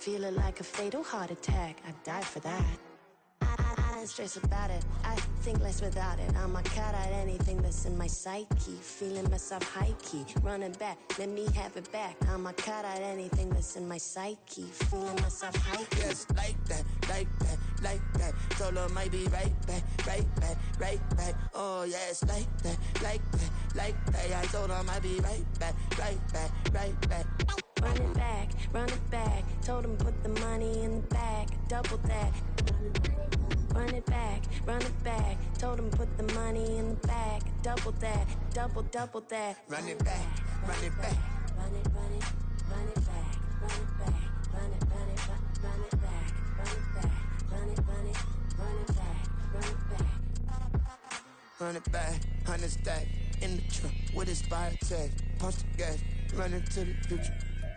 Feeling like a fatal heart attack, I'd die for that. I don't stress about it, I think less without it. I'm a cat at anything that's in my psyche. Feeling myself high-key, running back, let me have it back. I'm a cat at anything that's in my psyche. Feeling myself high-key. Yes, like that, like that, like that. Told her might be right back, right back, right back. Oh yes, like that, like that, like that. I told her might be right back, right back, right back. Run it back, told him put the money in the bag, double that. Run it back, told him put the money in the bag, double that, double that. Run it back, run it back. Run it back, run it back, run it back, run it back, run it back, run it back, run it back. Run it back, 100 stack in the trunk with his fire tag. Punch the gas, run into the future.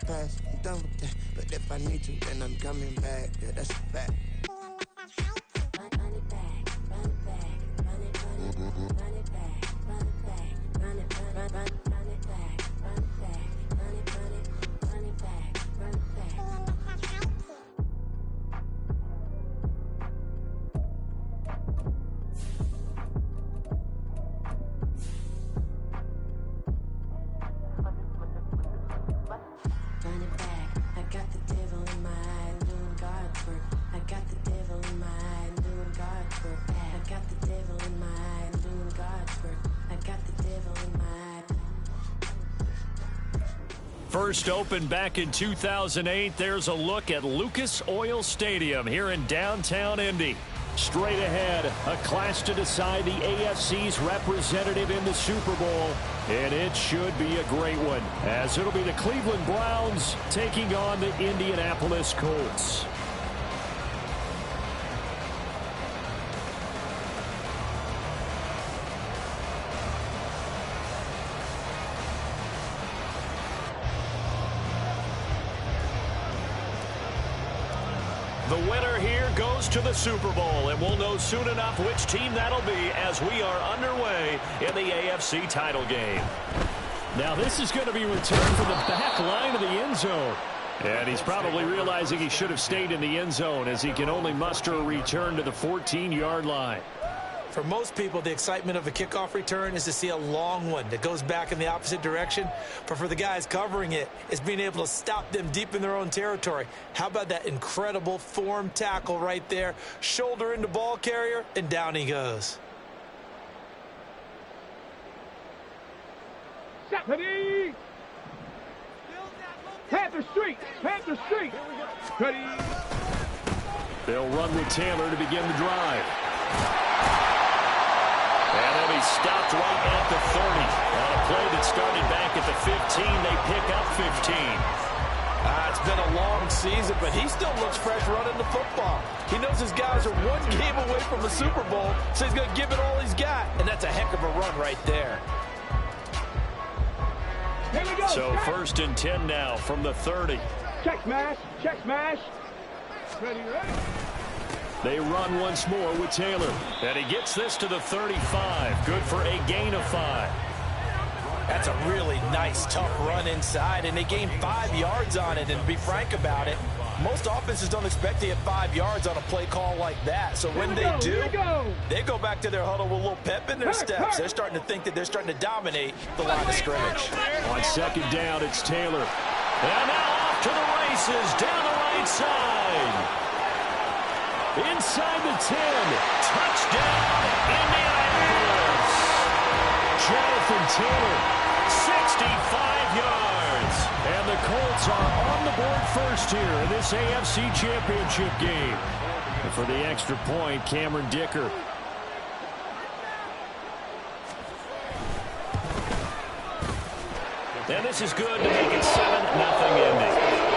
Past, I'm done with that. But if I need to, then I'm coming back. Yeah, that's a fact. Run it back, run it back, run it back, run it back, run it back, run it back, run it back, run it back, run it back, run it back. Run it back, I got the devil in my eye, doing God's work. I got the devil in my eye, doing God's work. I got the devil in my eye, doing God's work. I got the devil in my eye. First opened back in 2008, there's a look at Lucas Oil Stadium here in downtown Indy. Straight ahead, a clash to decide the AFC's representative in the Super Bowl. And it should be a great one, as it'll be the Cleveland Browns taking on the Indianapolis Colts. The winner here goes to the Super Bowl, and we'll know soon enough which team that'll be as we are underway in the AFC title game. Now this is going to be returned from the back line of the end zone. And he's probably realizing he should have stayed in the end zone as he can only muster a return to the 14-yard line. For most people, the excitement of a kickoff return is to see a long one that goes back in the opposite direction. But for the guys covering it, it's being able to stop them deep in their own territory. How about that incredible form tackle right there? Shoulder into ball carrier, and down he goes. Ready? Panther Street! Panther Street! Ready? They'll run with Taylor to begin the drive. And then he's stopped right at the 30. On a play that started back at the 15, they pick up 15. It's been a long season, but he still looks fresh running the football. He knows his guys are one game away from the Super Bowl, so he's going to give it all he's got. And that's a heck of a run right there. Here we go. So first and 10 now from the 30. Check smash. Check smash. Ready, ready. They run once more with Taylor. And he gets this to the 35. Good for a gain of 5. That's a really nice, tough run inside, and they gained 5 yards on it. And to be frank about it, most offenses don't expect to get 5 yards on a play call like that. So when they do, they go back to their huddle with a little pep in their steps. They're starting to think that they're starting to dominate the line of scrimmage. On second down, it's Taylor. And now off to the races down the right side. Inside the 10. Touchdown, Indianapolis. Jonathan Taylor, 65 yards. And the Colts are on the board first here in this AFC Championship game. And for the extra point, Cameron Dicker. And this is good to make it 7-0 Indy.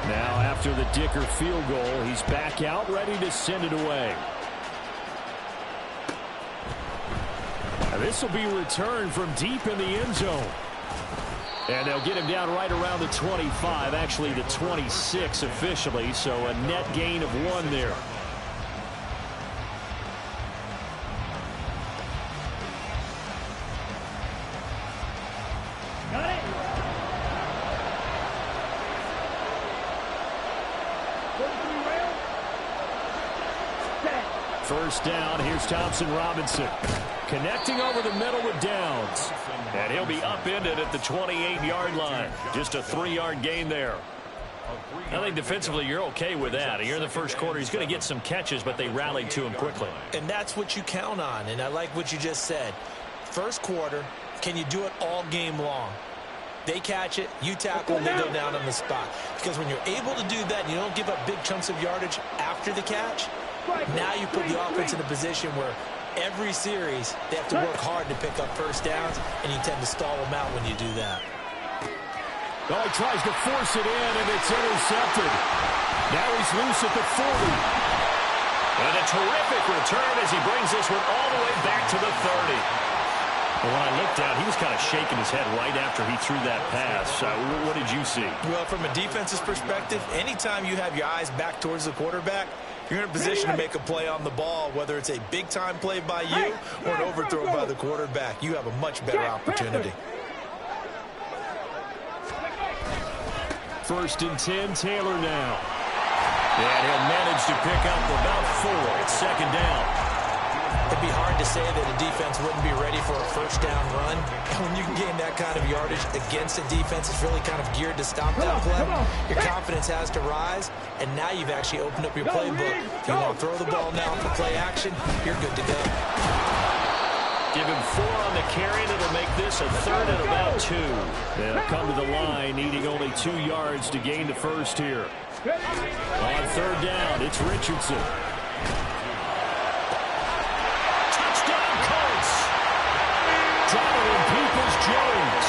Now after the Dicker field goal, he's back out, ready to send it away. Now this will be returned from deep in the end zone. And they'll get him down right around the 25, actually the 26 officially, so a net gain of 1 there. First down, here's Thompson Robinson. Connecting over the middle with Downs. And he'll be upended at the 28-yard line. Just a 3-yard gain there. I think defensively you're okay with that. Here in the first quarter, he's going to get some catches, but they rallied to him quickly. And that's what you count on, and I like what you just said. First quarter, can you do it all game long? They catch it, you tackle, and they go down on the spot. Because when you're able to do that and you don't give up big chunks of yardage after the catch, now you put the offense in a position where every series they have to work hard to pick up first downs, and you tend to stall them out when you do that. Oh, he tries to force it in, and it's intercepted. Now he's loose at the 40. And a terrific return as he brings this one all the way back to the 30. Well, when I looked down, he was kind of shaking his head right after he threw that pass. What did you see? Well, from a defense's perspective, anytime you have your eyes back towards the quarterback, you're in a position to make a play on the ball, whether it's a big-time play by you or an overthrow by the quarterback. You have a much better opportunity. First and 10, Taylor now. And he'll manage to pick up about 4. It's second down. It'd be hard to say that a defense wouldn't be ready for a first down run. And when you can gain that kind of yardage against a defense that's really kind of geared to stop that play, your confidence has to rise, and now you've actually opened up your playbook. If you want to throw the ball now for play action, you're good to go. Give him 4 on the carry, and it'll make this a third and about 2. They'll come to the line, needing only 2 yards to gain the first here. On third down, it's Richardson. Touchdown, Colts! Donovan Peoples-Jones.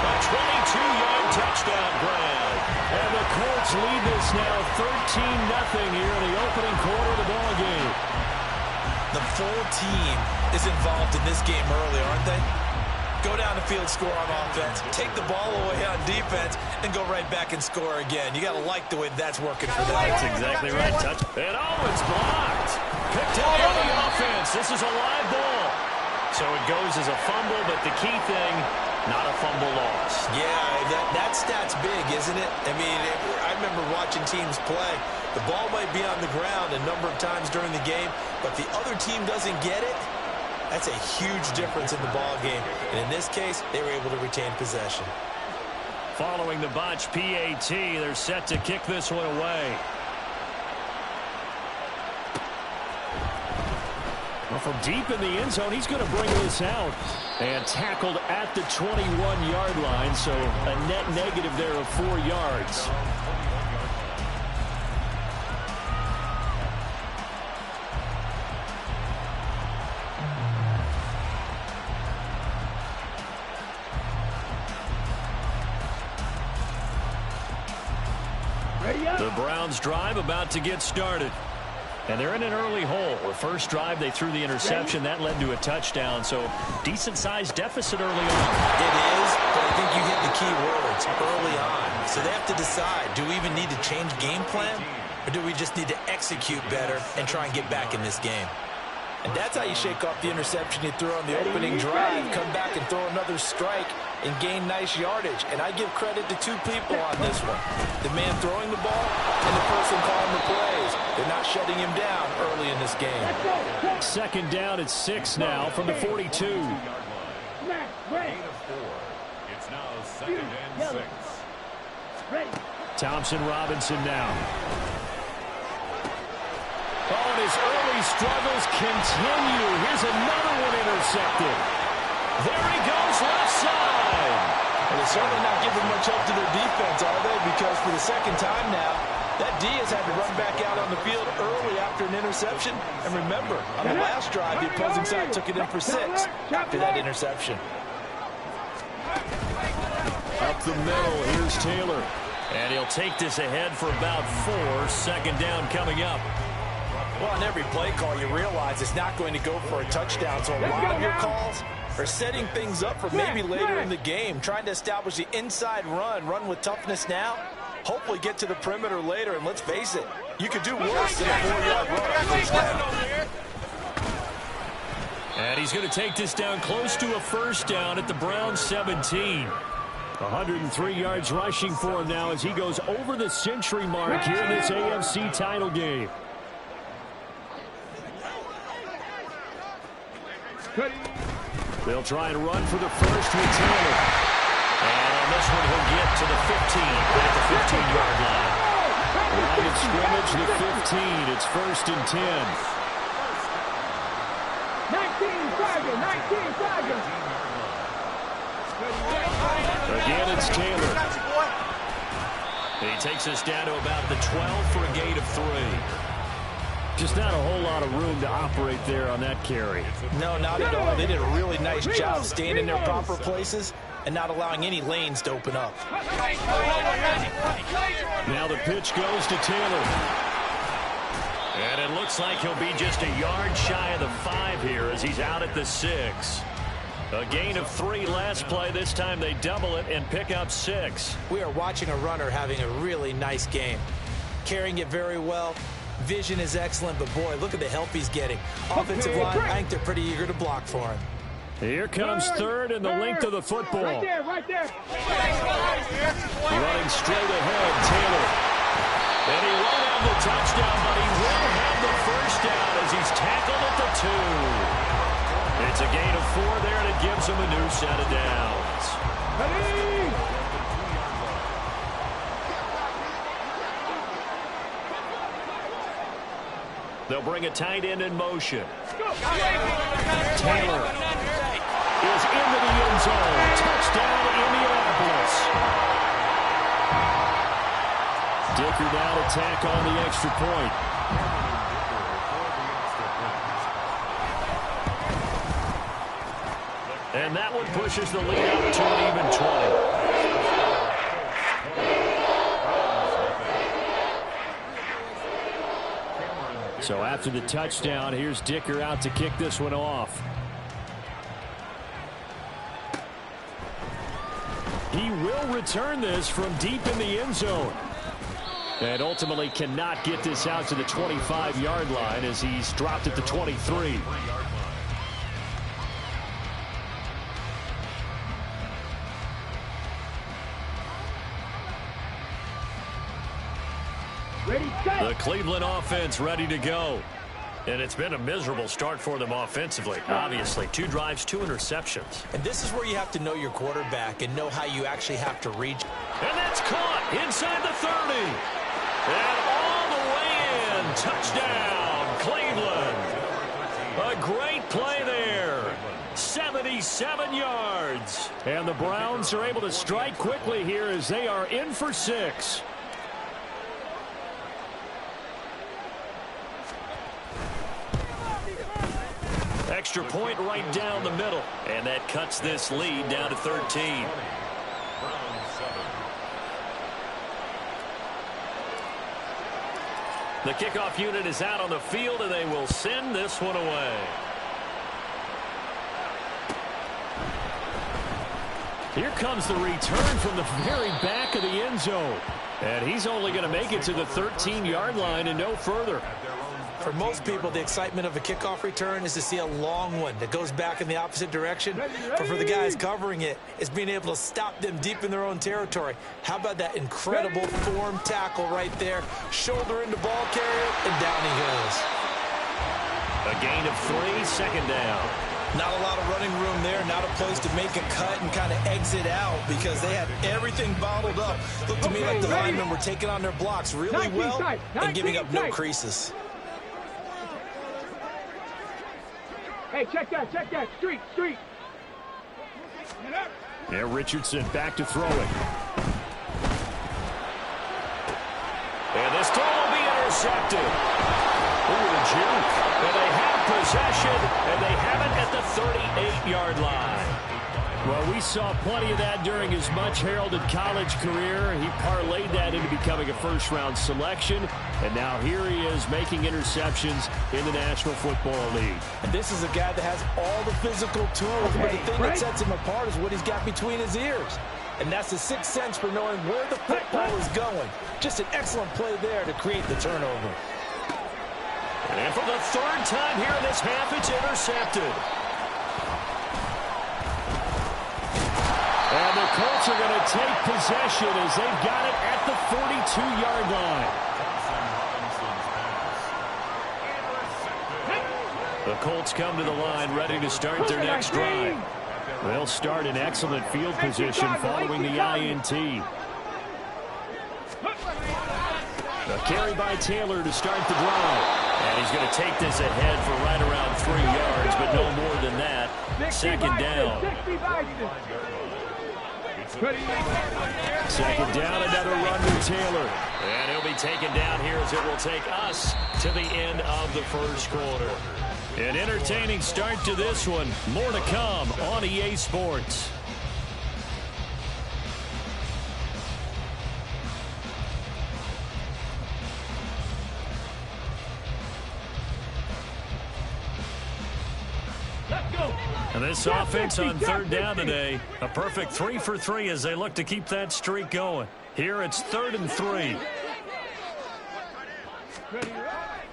A 22-yard touchdown grab. And the Colts lead this now 13-0 here in the opening quarter of the ballgame. The full team is involved in this game early, aren't they? Go down the field, score on offense, take the ball away on defense, and go right back and score again. You got to like the way that's working for them. That's exactly right. Touch. And it's blocked. Picked up on the offense. This is a live ball. So it goes as a fumble, but the key thing, not a fumble loss. Yeah, that stat's big, isn't it? I mean, I remember watching teams play. The ball might be on the ground a number of times during the game, but the other team doesn't get it. That's a huge difference in the ball game. And in this case, they were able to retain possession. Following the botch PAT, they're set to kick this one away. Well, from deep in the end zone, he's going to bring this out. And tackled at the 21-yard line, so a net negative there of 4 yards. The Browns drive about to get started. And they're in an early hole. The first drive, they threw the interception. That led to a touchdown. So decent-sized deficit early on. It is, but I think you hit the key words early on. So they have to decide, do we even need to change game plan? Or do we just need to execute better and try and get back in this game? And that's how you shake off the interception you threw on the opening drive, come back and throw another strike and gain nice yardage. And I give credit to 2 people on this one. The man throwing the ball and the person calling the plays. They're not shutting him down early in this game. Second down at 6 now from the 42. It's now second and 6. Thompson Robinson now. Oh, and his early struggles continue. Here's another one intercepted. There he goes, left side. Well, they're certainly not giving much help to their defense, are they? Because for the second time now, that D has had to run back out on the field early after an interception. And remember, on the last drive, the opposing side took it in for 6 after that interception. Up the middle, here's Taylor. And he'll take this ahead for about 4. Second down coming up. Well, on every play call, you realize it's not going to go for a touchdown. So a lot of your calls are setting things up for maybe later in the game, trying to establish the inside run with toughness now, hopefully get to the perimeter later. And let's face it, you could do worse than a 4-yard run. And he's going to take this down close to a first down at the Browns 17. 103 yards rushing for him now as he goes over the century mark here in this AFC title game. They'll try and run for the first with Taylor. And on this one, he'll get to the 15, at the 15-yard line. Line of scrimmage, the 15. It's 1st and 10. 19 Tigers. Again, it's Taylor. He takes us down to about the 12 for a gain of 3. Just not a whole lot of room to operate there on that carry. No, not at all. They did a really nice job staying in their proper places and not allowing any lanes to open up. Now the pitch goes to Taylor. And it looks like he'll be just a yard shy of the 5 here as he's out at the 6. A gain of 3 last play. This time they double it and pick up 6. We are watching a runner having a really nice game. Carrying it very well. Vision is excellent, but boy, look at the help he's getting. Offensive line, I think they're pretty eager to block for him. Here comes 3rd and the length of the football. Right there. Running straight ahead, Taylor. And he won't have the touchdown, but he will have the first down as he's tackled at the 2. It's a gain of 4 there, and it gives him a new set of downs. They'll bring a tight end in motion. Taylor is into the end zone. Touchdown, Indianapolis. Dicker now to tack on the extra point. And that one pushes the lead up to an even 20. So after the touchdown, here's Dicker out to kick this one off. He will return this from deep in the end zone. And ultimately cannot get this out to the 25-yard line as he's dropped at the 23. The Cleveland offense ready to go. And it's been a miserable start for them offensively. Obviously, 2 drives, 2 interceptions. And this is where you have to know your quarterback and know how you actually have to reach. And that's caught inside the 30. And all the way in. Touchdown, Cleveland. A great play there. 77 yards. And the Browns are able to strike quickly here as they are in for 6. Extra point right down the middle. And that cuts this lead down to 13. The kickoff unit is out on the field, and they will send this one away. Here comes the return from the very back of the end zone. And he's only going to make it to the 13-yard line and no further. For most people, the excitement of a kickoff return is to see a long one that goes back in the opposite direction. But for the guys covering it, it's being able to stop them deep in their own territory. How about that incredible form tackle right there? Shoulder into ball carrier, and down he goes. A gain of 3, second down. Not a lot of running room there, not a place to make a cut and kind of exit out because they had everything bottled up. Looked to me like the linemen were taking on their blocks really well and giving up no creases. Hey, check that. Street. Yeah, Richardson back to throw it. And this throw will be intercepted. Ooh, the juke. And they have possession, and they have it at the 38-yard line. Well, we saw plenty of that during his much-heralded college career. He parlayed that into becoming a first-round selection, and now here he is making interceptions in the National Football League. And this is a guy that has all the physical tools, but the thing that sets him apart is what he's got between his ears. And that's the sixth sense for knowing where the football is going. Just an excellent play there to create the turnover. And for the 3rd time here in this half, it's intercepted. And the Colts are going to take possession as they've got it at the 42-yard line. The Colts come to the line ready to start their next drive. They'll start in excellent field position following the INT. A carry by Taylor to start the drive. And he's going to take this ahead for right around 3 yards, but no more than that. Second down. Second down, another run to Taylor. And he'll be taken down here as it will take us to the end of the first quarter. An entertaining start to this one. More to come on EA Sports. And this offense on third down today, a perfect 3 for 3 as they look to keep that streak going. Here it's 3rd and 3.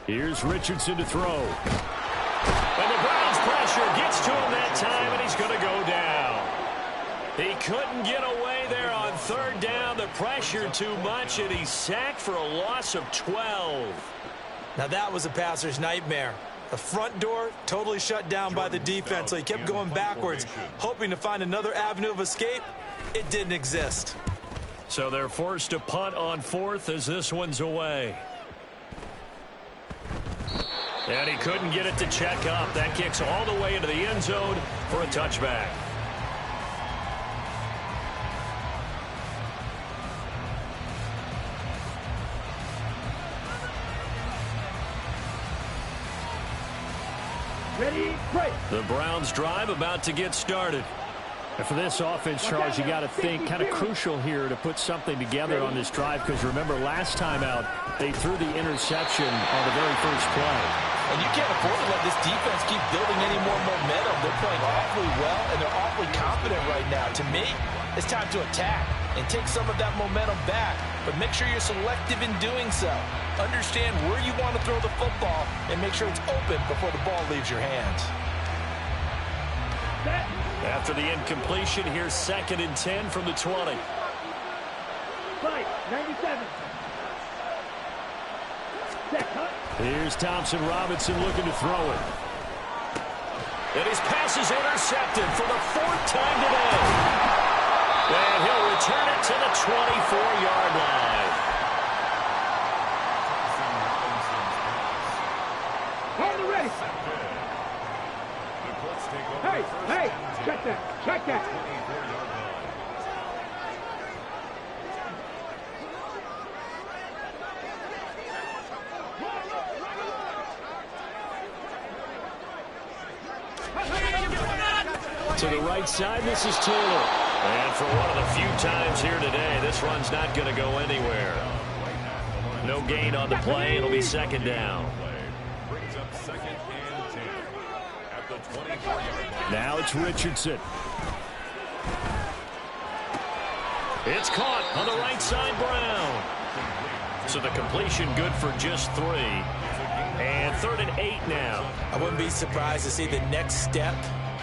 Here's Richardson to throw. And the Browns pressure gets to him that time, and he's going to go down. He couldn't get away there on third down. The pressure too much, and he's sacked for a loss of 12. Now that was a passer's nightmare. The front door totally shut down by the defense, so he kept going backwards, hoping to find another avenue of escape. It didn't exist. So they're forced to punt on 4th as this one's away. And he couldn't get it to check up. That kicks all the way into the end zone for a touchback. Ready, break. The Browns drive about to get started. And for this offense, Charles, you got to think kind of crucial here to put something together on this drive, because remember last time out they threw the interception on the very first play. And you can't afford to let this defense keep building any more momentum. They're playing awfully well, and they're awfully confident right now. To me, it's time to attack and take some of that momentum back. But make sure you're selective in doing so. Understand where you want to throw the football and make sure it's open before the ball leaves your hands. After the incompletion, here's 2nd and 10 from the 20. Fight, 97. Here's Thompson Robinson looking to throw it. And his pass is intercepted for the 4th time today. And he'll return it to the 24-yard line. Hold the ready. Hey, check that, check that. To the right side, this is Taylor. And for one of the few times here today, this run's not going to go anywhere. No gain on the play. It'll be 2nd down. Brings up 2nd and 10 at the 24-yard line. Now it's Richardson. It's caught on the right side, Brown. So the completion good for just 3. And 3rd and 8 now. I wouldn't be surprised to see the next step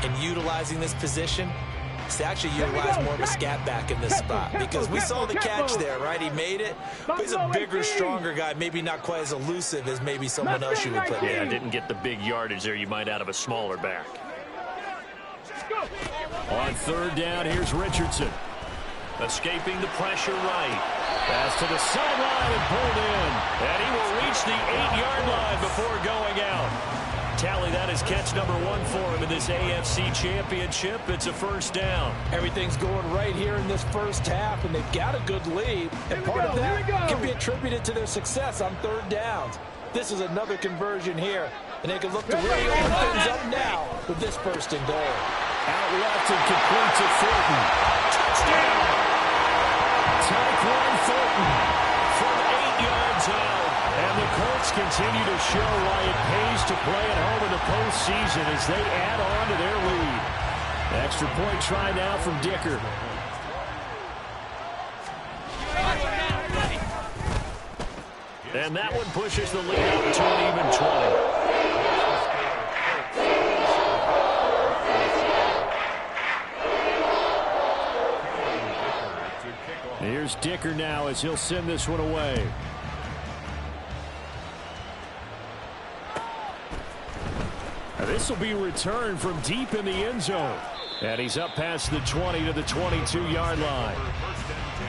in utilizing this position is to actually utilize more of a scat back in this spot, because we saw the catch there, right? He made it, but he's a bigger, stronger guy, maybe not quite as elusive as maybe someone else you would put Yeah, in. didn't get the big yardage there you might out of a smaller back. On 3rd down, here's Richardson. Escaping the pressure right. Pass to the sideline and pulled in. And he will reach the 8-yard line before going out. Tally, that is catch number 1 for him in this AFC Championship. It's a 1st down. Everything's going right here in this first half, and they've got a good lead. And part of that can be attributed to their success on 3rd downs. This is another conversion here, and they can look to really open things up now with this 1st and goal. Out left and complete to Thornton. Touchdown! Tyquan Thornton from 8 yards out. And the Colts continue to show why it pays to play at home in the postseason as they add on to their lead. Extra point try now from Dicker. And that one pushes the lead up to an even 20. Here's Dicker now as he'll send this one away. This will be returned from deep in the end zone. And he's up past the 20 to the 22-yard line. First and 10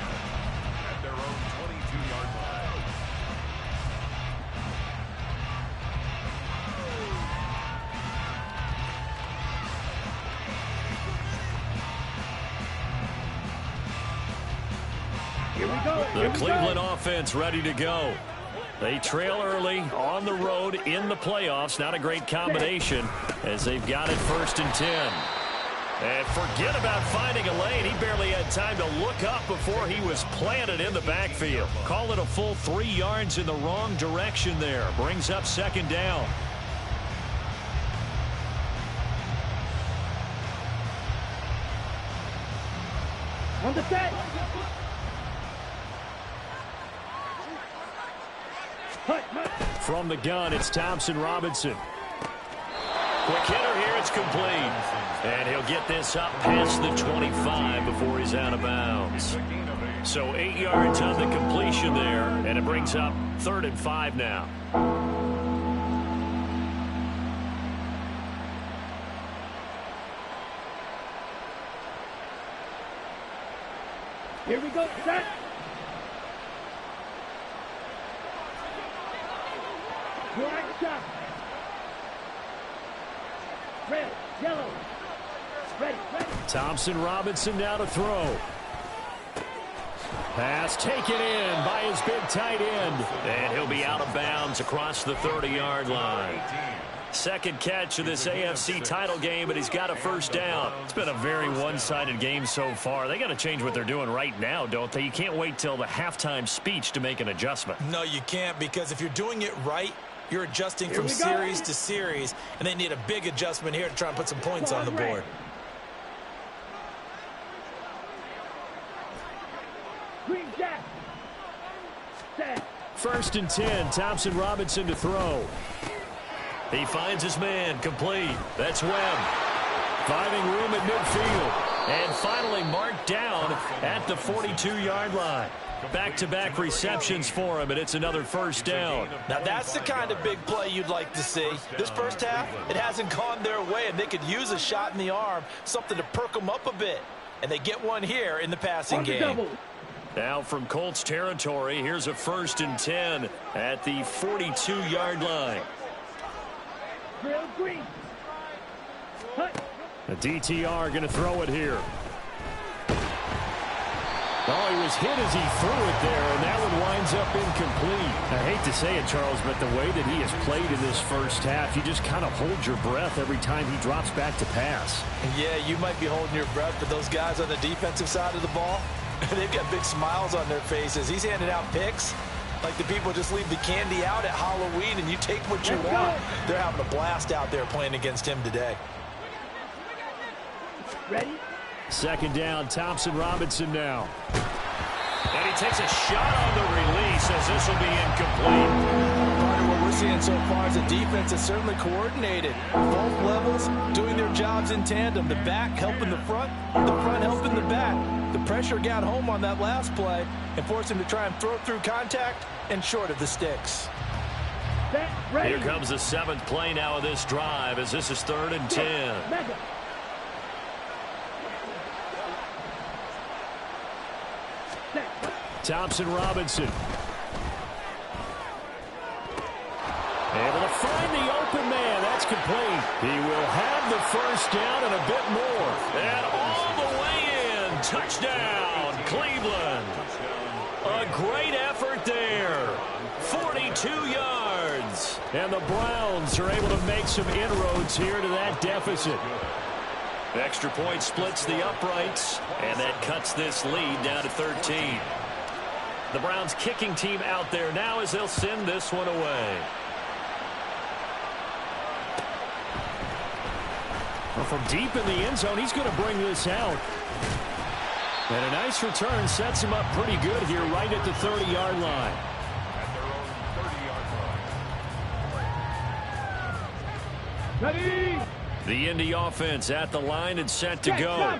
at their own 22-yard line. Here we go. The Cleveland offense ready to go. They trail early on the road in the playoffs. Not a great combination as they've got it first and 10. And forget about finding a lane. He barely had time to look up before he was planted in the backfield. Call it a full 3 yards in the wrong direction there. Brings up second down. On the set. From the gun, it's Thompson Robinson. Quick hitter here, it's complete. And he'll get this up past the 25 before he's out of bounds. So 8 yards on the completion there, and it brings up 3rd and 5 now. Here we go. Set. Black shot. Red, yellow. Ready, ready. Thompson Robinson now to throw. Pass taken in by his big tight end. And he'll be out of bounds across the 30-yard line. Second catch of this AFC title game, but he's got a first down. It's been a very one-sided game so far. They got to change what they're doing right now, don't they? You can't wait till the halftime speech to make an adjustment. No, you can't, because if you're doing it right, you're adjusting from series to series, and they need a big adjustment here to try and put some points on the board. Green jack. Set. First and 10, Thompson Robinson to throw. He finds his man, complete. That's Webb. Finding room at midfield. And finally marked down at the 42-yard line. Back-to-back receptions for him, and it's another first down. Now that's the kind of big play you'd like to see. This first half, it hasn't gone their way, and they could use a shot in the arm, something to perk them up a bit. And they get one here in the passing game. Now from Colts territory, here's a first and 10 at the 42-yard line. Green. The DTR going to throw it here. Oh, he was hit as he threw it there, and that one winds up incomplete. I hate to say it, Charles, but the way that he has played in this first half, you just kind of hold your breath every time he drops back to pass. Yeah, you might be holding your breath, but those guys on the defensive side of the ball, they've got big smiles on their faces. He's handing out picks like the people just leave the candy out at Halloween and you take what you want. They're having a blast out there playing against him today. Ready? Second down, Thompson Robinson now. And he takes a shot on the release as this will be incomplete. Part of what we're seeing so far is the defense is certainly coordinated. Both levels doing their jobs in tandem. The back helping the front helping the back. The pressure got home on that last play and forced him to try and throw through contact and short of the sticks. Here comes the 7th play now of this drive as this is 3rd and 10. Mega. Thompson Robinson. Able to find the open man. That's complete. He will have the first down and a bit more. And all the way in. Touchdown, Cleveland. A great effort there. 42 yards. And the Browns are able to make some inroads here to that deficit. Extra point splits the uprights, and that cuts this lead down to 13. The Browns kicking team out there now as they'll send this one away. Well, from deep in the end zone, he's going to bring this out. And a nice return sets him up pretty good here right at the 30-yard line. At their own 30-yard line. Ready? The Indy offense at the line and set to go.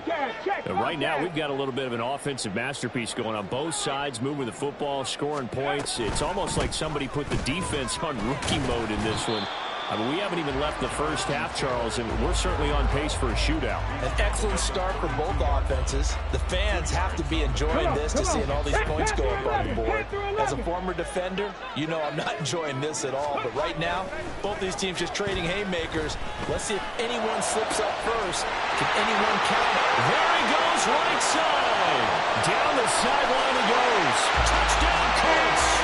And right now, we've got a little bit of an offensive masterpiece going on both sides, moving the football, scoring points. It's almost like somebody put the defense on rookie mode in this one. I mean, we haven't even left the first half, Charles, and we're certainly on pace for a shootout. An excellent start for both offenses. The fans have to be enjoying this to seeing all these points go up on the board. As a former defender, you know I'm not enjoying this at all. But right now, both these teams just trading haymakers. Let's see if anyone slips up first. Can anyone count it? There he goes, right side. Down the sideline he goes. Touchdown, Colts.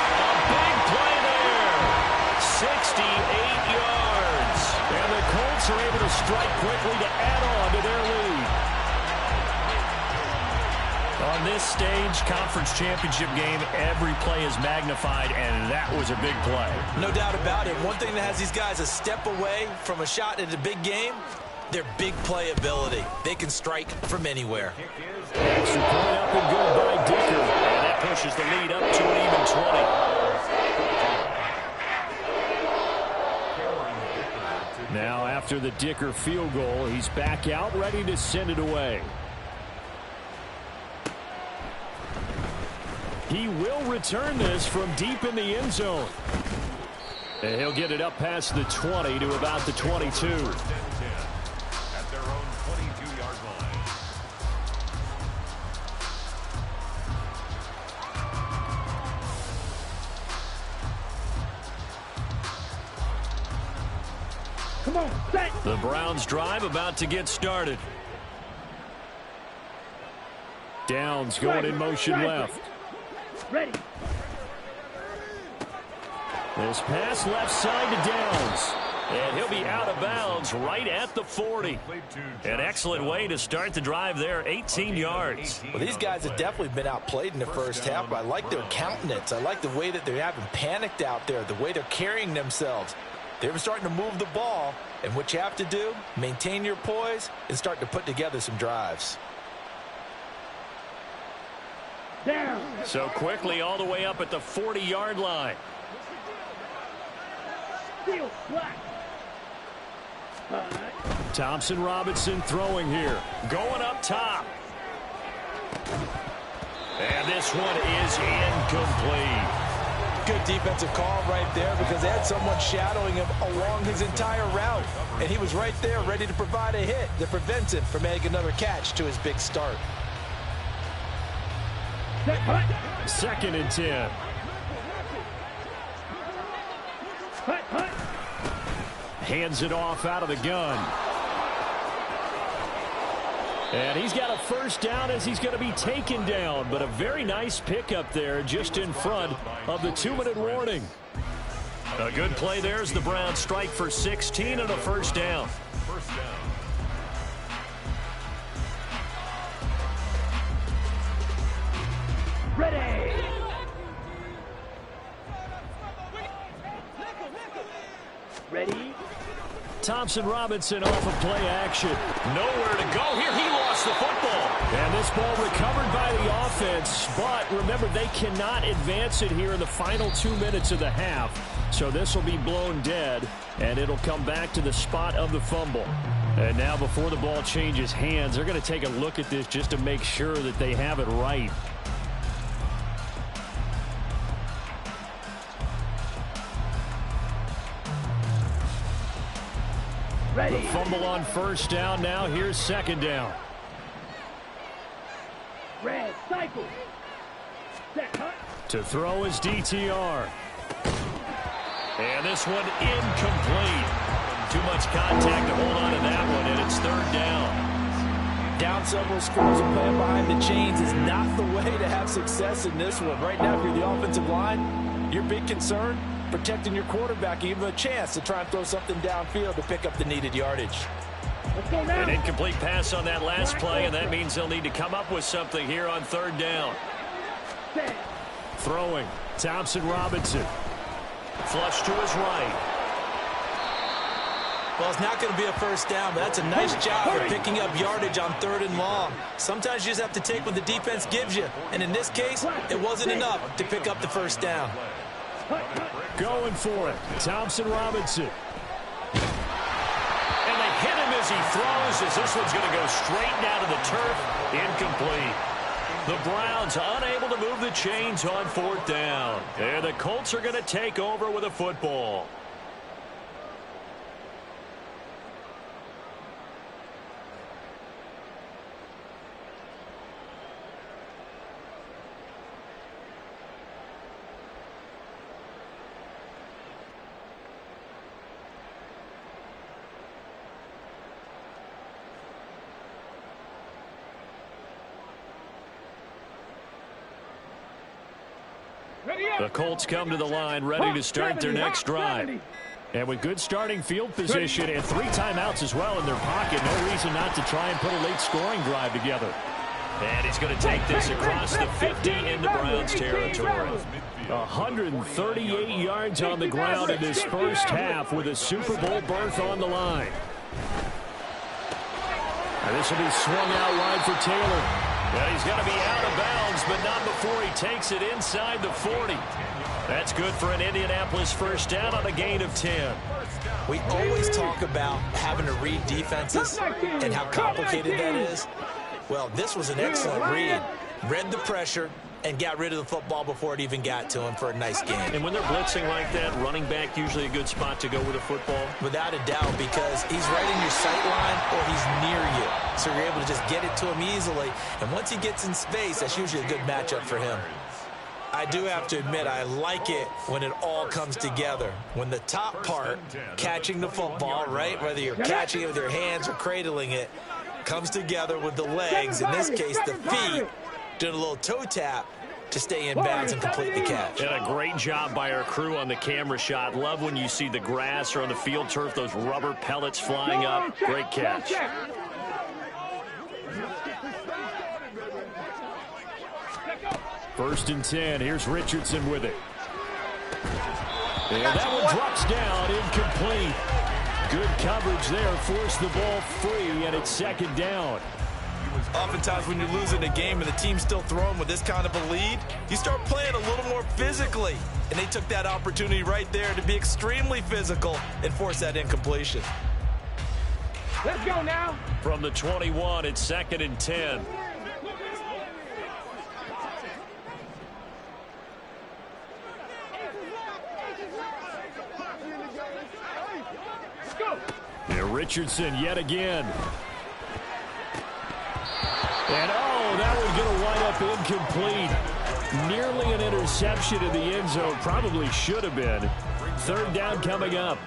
A big play there. 68 yards. And the Colts are able to strike quickly to add on to their lead. On this stage, conference championship game, every play is magnified, and that was a big play. No doubt about it. One thing that has these guys a step away from a shot at a big game, their big play ability. They can strike from anywhere. Extra point up and good by Dicker. And that pushes the lead up to an even 20. Now, after the Dicker field goal, he's back out, ready to send it away. He will return this from deep in the end zone. And he'll get it up past the 20 to about the 22. At their own 22-yard line. Come on, set. The Browns drive about to get started. Downs going in motion left. Ready. This pass left side to Downs. And he'll be out of bounds right at the 40. An excellent way to start the drive there, 18 yards. Well, these guys have definitely been outplayed in the first half, but I like their countenance. I like the way that they're having panicked out there, the way they're carrying themselves. They're starting to move the ball, and what you have to do, maintain your poise and start to put together some drives. Down. So quickly all the way up at the 40-yard line. Steal black. Thompson Robinson throwing here. Going up top. And this one is incomplete. Good defensive call right there because they had someone shadowing him along his entire route. And he was right there ready to provide a hit that prevents him from making another catch to his big start. Second and 10. Hands it off out of the gun. And he's got a first down as he's going to be taken down. But a very nice pickup there just in front of the 2-minute warning. A good play there as the Browns strike for 16 and a first down. First down. Ready. Ready. Thompson Robinson off of play action. Nowhere to go here. He lost the football. And this ball recovered by the offense. But remember, they cannot advance it here in the final 2 minutes of the half. So this will be blown dead, and it'll come back to the spot of the fumble. And now before the ball changes hands, they're going to take a look at this just to make sure that they have it right. Ready. The fumble on first down. Now here's second down. Red cycle. Set cut. To throw is DTR. And this one incomplete. Too much contact to hold on to that one, and it's third down. Down several scores and playing behind the chains is not the way to have success in this one. Right now, if you're the offensive line, your big concern, protecting your quarterback, give him a chance to try and throw something downfield to pick up the needed yardage. Let's go now. An incomplete pass on that last play, and that means they'll need to come up with something here on third down. Set. Throwing, Thompson Robinson. Flush to his right. Well, it's not going to be a first down, but that's a nice job of picking up yardage on third and long. Sometimes you just have to take what the defense gives you, and in this case, it wasn't enough to pick up the first down. Going for it, Thompson Robinson. And they hit him as he throws, as this one's going to go straight down to the turf. Incomplete. The Browns unable to move the chains on fourth down. And the Colts are going to take over with a football. The Colts come to the line ready to start their next drive. And with good starting field position and 3 timeouts as well in their pocket, no reason not to try and put a late scoring drive together. And he's going to take this across the 50 into Browns territory. 138 yards on the ground in this first half with a Super Bowl berth on the line. And this will be swung out wide for Taylor. Yeah, he's going to be out of bounds, but not before he takes it inside the 40. That's good for an Indianapolis first down on a gain of 10. We always talk about having to read defenses and how complicated that is. Well, this was an excellent read. Read the pressure and got rid of the football before it even got to him for a nice game. And when they're blitzing like that, running back usually a good spot to go with a football? Without a doubt, because he's right in your sight line or he's near you. So you're able to just get it to him easily. And once he gets in space, that's usually a good matchup for him. I do have to admit, I like it when it all comes together. When the top part, catching the football, right, whether you're catching it with your hands or cradling it, comes together with the legs, in this case the feet, doing a little toe tap to stay in bounds and complete the catch. And a great job by our crew on the camera shot. Love when you see the grass or on the field turf, those rubber pellets flying up. Great catch. First and 10. Here's Richardson with it. And that one drops down, incomplete. Good coverage there, forced the ball free, and it's second down. Oftentimes when you're losing a game and the team's still throwing with this kind of a lead, you start playing a little more physically. And they took that opportunity right there to be extremely physical and force that incompletion. Let's go now. From the 21, it's second and 10. Richardson yet again. And that one's going to wind up incomplete. Nearly an interception in the end zone. Probably should have been. Third down coming up.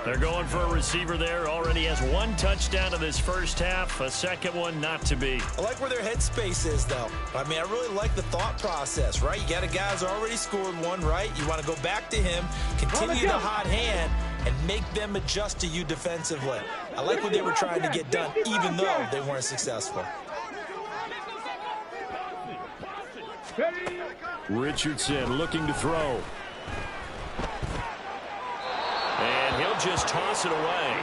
They're going for a receiver there. Already has 1 touchdown in this first half. A second one not to be. I like where their headspace is, though. I mean, I really like the thought process, right? You got a guy who's already scored one, right? You want to go back to him, continue the hot hand, and make them adjust to you defensively. I like what they were trying to get done, even though they weren't successful. Richardson looking to throw. And he'll just toss it away.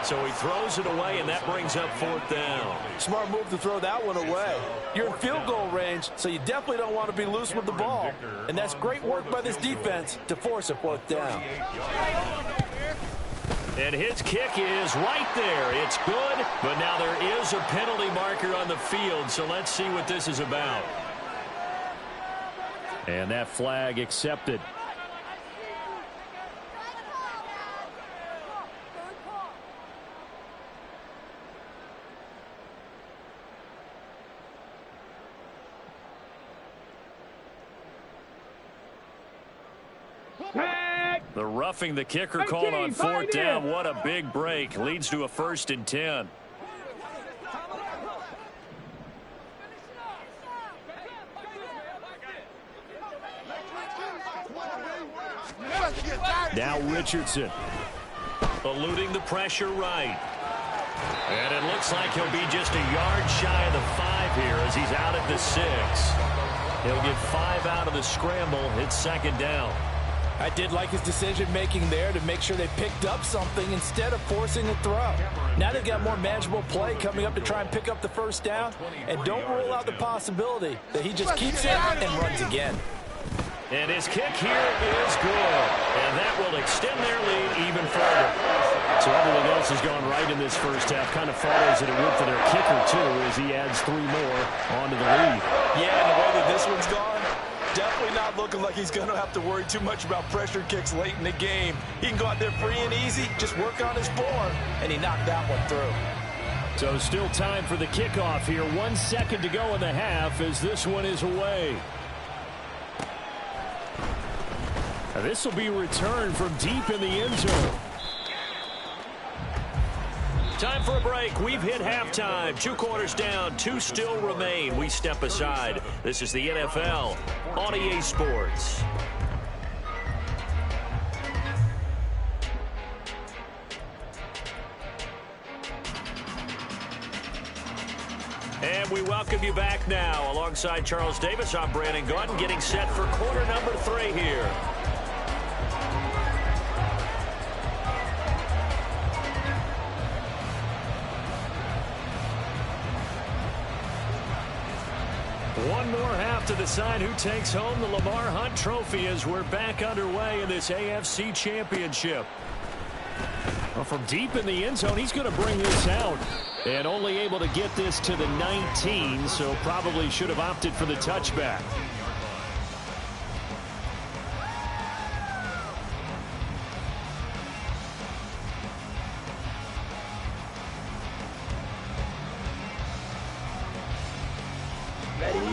So he throws it away, and that brings up 4th down. Smart move to throw that one away. You're in field goal range, so you definitely don't want to be loose with the ball. And that's great work by this defense to force a 4th down. And his kick is right there. It's good, but now there is a penalty marker on the field, so let's see what this is about. And that flag accepted. The roughing the kicker called on 4th down. What a big break. Leads to a 1st and 10. Now Richardson. Eluding the pressure right. And it looks like he'll be just a yard shy of the 5 here as he's out at the 6. He'll get 5 out of the scramble. It's second down. I did like his decision-making there to make sure they picked up something instead of forcing a throw. Now they've got more manageable play coming up to try and pick up the first down. And don't rule out the possibility that he just keeps it and runs again. And his kick here is good. And that will extend their lead even further. So everything else has gone right in this first half. Kind of follows that it would for their kicker, too, as he adds 3 more onto the lead. Yeah, and the way that this one's gone, definitely not looking like he's going to have to worry too much about pressure kicks late in the game. He can go out there free and easy, just work on his form, and he knocked that one through. So still time for the kickoff here. 1 second to go in the half as this one is away. This will be returned from deep in the end zone. Time for a break. We've hit halftime. 2 quarters down. 2 still remain. We step aside. This is the NFL on EA Sports. And we welcome you back now. Alongside Charles Davis, I'm Brandon Gaudin, getting set for quarter number 3 here. One more half to decide who takes home the Lamar Hunt Trophy as we're back underway in this AFC Championship. Well, from deep in the end zone, he's going to bring this out. And only able to get this to the 19, so probably should have opted for the touchback.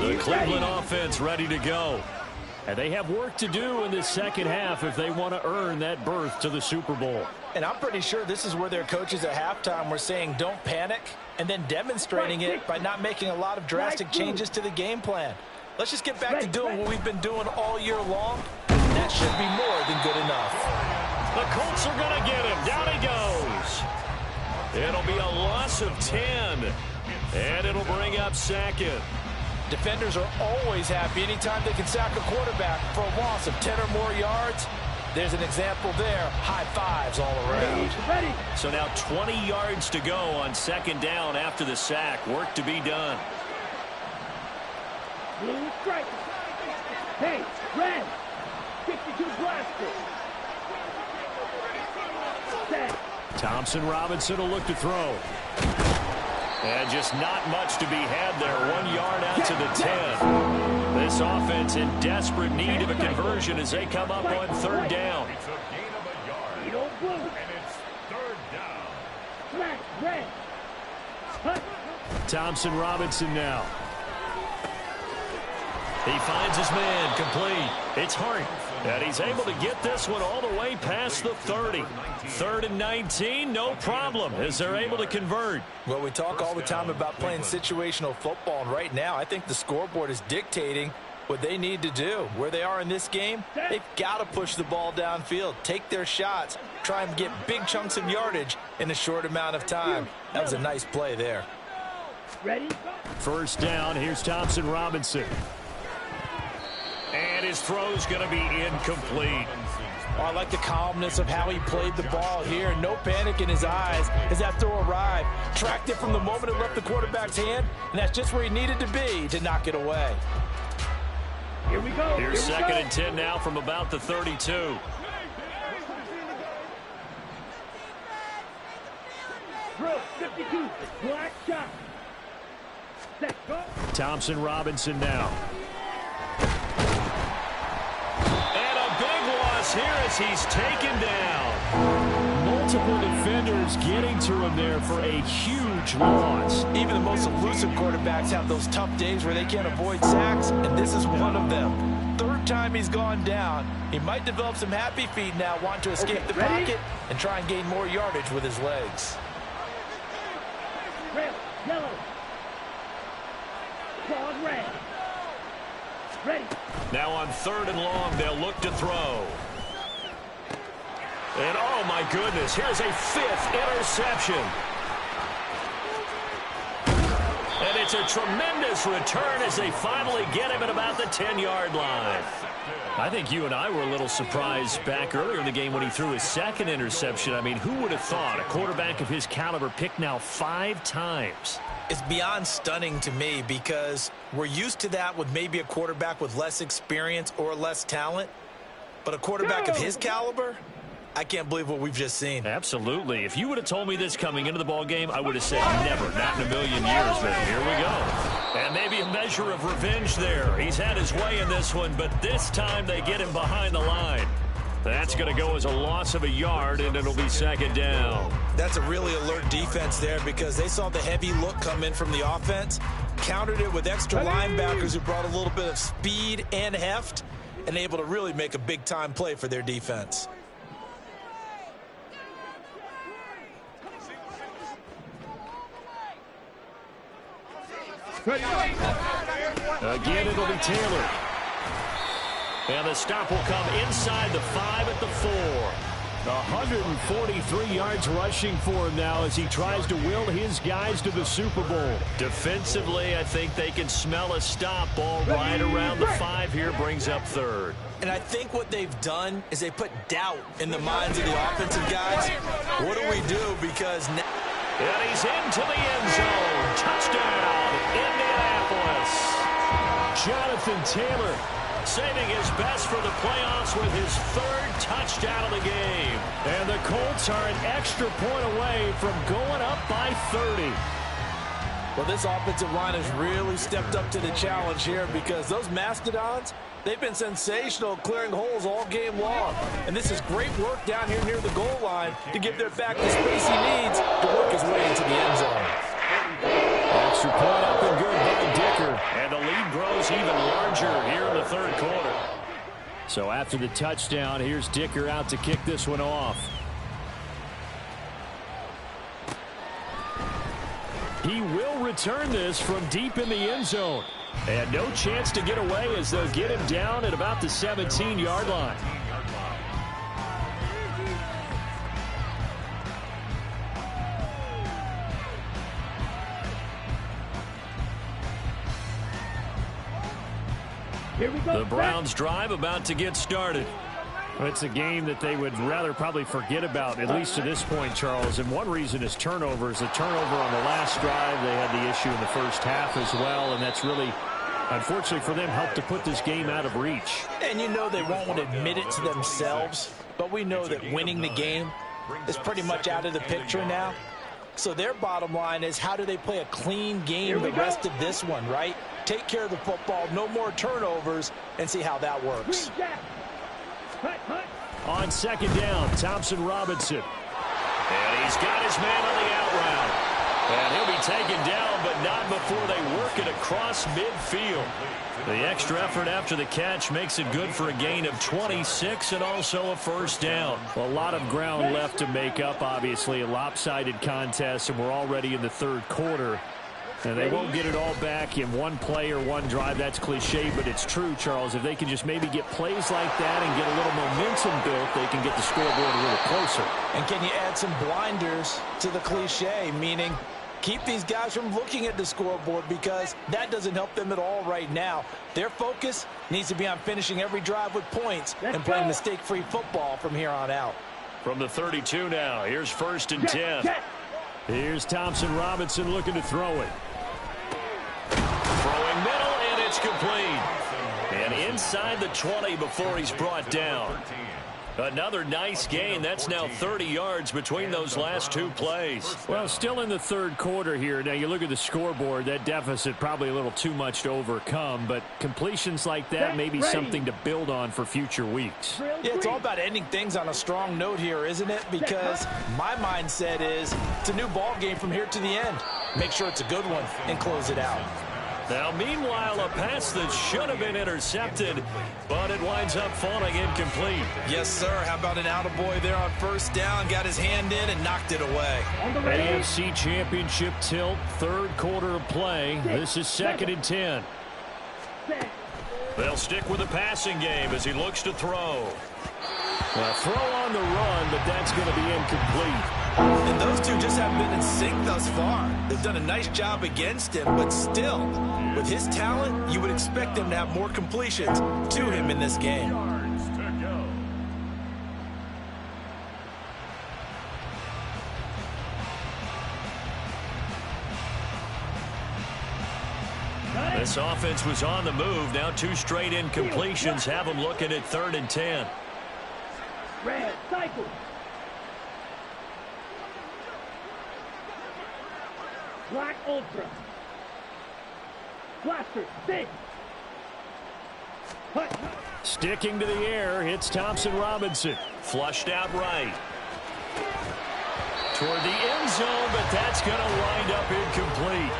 The Cleveland offense ready to go. And they have work to do in this second half if they want to earn that berth to the Super Bowl. And I'm pretty sure this is where their coaches at halftime were saying don't panic, and then demonstrating it by not making a lot of drastic changes to the game plan. Let's just get back to doing what we've been doing all year long. That should be more than good enough. The Colts are going to get him. Down he goes. It'll be a loss of 10. And it'll bring up second. Defenders are always happy anytime they can sack a quarterback for a loss of 10 or more yards. There's an example there. High fives all around. So now 20 yards to go on second down after the sack. Work to be done. Blue strike. Hey, red. 52 blaster. Set. Thompson Robinson will look to throw. And just not much to be had there. 1 yard out to the 10. This offense in desperate need of a conversion as they come up on third down. It's a gain of a yard. And it's third down. Thompson Robinson now. He finds his man complete. It's Hart. And he's able to get this one all the way past the 30. 3rd and 19, no problem, as they're able to convert. Well, we talk all the time about playing situational football, and right now I think the scoreboard is dictating what they need to do. Where they are in this game, they've got to push the ball downfield, take their shots, try and get big chunks of yardage in a short amount of time. That was a nice play there. Ready? First down, here's Thompson Robinson. And his throw's going to be incomplete. Oh, I like the calmness of how he played the ball here. No panic in his eyes as that throw arrived. Tracked it from the moment it left the quarterback's hand, and that's just where he needed to be to knock it away. Here we go. Here's second and 10 now from about the 32. Drill 52. Black shot. Set. Go. Thompson Robinson now. Here as he's taken down. Multiple defenders getting to him there for a huge loss. Even the most elusive quarterbacks have those tough days where they can't avoid sacks, and this is one of them. 3rd time he's gone down. He might develop some happy feet now, want to escape the pocket and try and gain more yardage with his legs. Red, yellow. Claws red. Ready. Now on 3rd and long, they'll look to throw. And oh my goodness, here's a 5th interception. And it's a tremendous return as they finally get him at about the 10-yard line. I think you and I were a little surprised back earlier in the game when he threw his 2nd interception. I mean, who would have thought a quarterback of his caliber picked now 5 times? It's beyond stunning to me because we're used to that with maybe a quarterback with less experience or less talent. But a quarterback of his caliber, I can't believe what we've just seen. Absolutely. If you would have told me this coming into the ball game, I would have said never, not in a million years. But here we go. And maybe a measure of revenge there. He's had his way in this one, but this time they get him behind the line. That's going to go as a loss of a yard, and it'll be second down. That's a really alert defense there because they saw the heavy look come in from the offense, countered it with extra linebackers who brought a little bit of speed and heft, and able to really make a big-time play for their defense. Again, it'll be Taylor. And the stop will come inside the 5 at the 4. 143 yards rushing for him now as he tries to will his guys to the Super Bowl. Defensively, I think they can smell a stop. Ball right around the 5 here, brings up 3rd. And I think what they've done is they put doubt in the minds of the offensive guys. What do we do? Because now... And he's into the end zone. Touchdown, Indianapolis. Jonathan Taylor saving his best for the playoffs with his 3rd touchdown of the game. And the Colts are an extra point away from going up by 30. Well, this offensive line has really stepped up to the challenge here because those Mastodons, they've been sensational clearing holes all game long. And this is great work down here near the goal line to give their back the space he needs to work his way into the end zone. Extra point up and good by Dicker. And the lead grows even larger here in the 3rd quarter. So after the touchdown, here's Dicker out to kick this one off. He will return this from deep in the end zone. And no chance to get away as they'll get him down at about the 17-yard line. The Browns drive about to get started. It's a game that they would rather probably forget about, at least to this point, Charles. And one reason is turnovers. A turnover on the last drive. They had the issue in the first half as well, and that's really, unfortunately for them, helped to put this game out of reach. And you know they won't admit it to themselves, but we know that winning the game is pretty much out of the picture now. So their bottom line is, how do they play a clean game the rest of this one, right? Take care of the football, no more turnovers, and see how that works. On 2nd down, Thompson Robinson. And he's got his man on the out route. And he'll be taken down, but not before they work it across midfield. The extra effort after the catch makes it good for a gain of 26 and also a 1st down. A lot of ground left to make up, obviously. A lopsided contest, and we're already in the 3rd quarter. And they won't get it all back in one play or one drive. That's cliche, but it's true, Charles. If they can just maybe get plays like that and get a little momentum built, they can get the scoreboard a little closer. And can you add some blinders to the cliche, meaning keep these guys from looking at the scoreboard, because that doesn't help them at all right now. Their focus needs to be on finishing every drive with points and playing mistake-free football from here on out. From the 32 now, here's 1st and 10. Here's Thompson Robinson looking to throw it. Throwing middle, and it's complete. And inside the 20 before he's brought down. Another nice gain. That's now 30 yards between those last 2 plays. Well, still in the 3rd quarter here. Now, you look at the scoreboard, that deficit probably a little too much to overcome, but completions like that may be something to build on for future weeks. Yeah, it's all about ending things on a strong note here, isn't it? Because my mindset is it's a new ball game from here to the end. Make sure it's a good one and close it out. Now, meanwhile, a pass that should have been intercepted, but it winds up falling incomplete. Yes, sir. How about an attaboy there on 1st down? Got his hand in and knocked it away. AFC Championship tilt, 3rd quarter of play. This is 2nd and 10. They'll stick with the passing game as he looks to throw. A throw on the run, but that's going to be incomplete. And those two just haven't been in sync thus far. They've done a nice job against him, but still, with his talent, you would expect him to have more completions to him in this game. This offense was on the move. Now 2 straight incompletions have them looking at 3rd and 10. Red, cycle. Black Ultra. Blaster, stick. Sticking to the air, hits Thompson Robinson. Flushed out right. Toward the end zone, but that's going to wind up incomplete.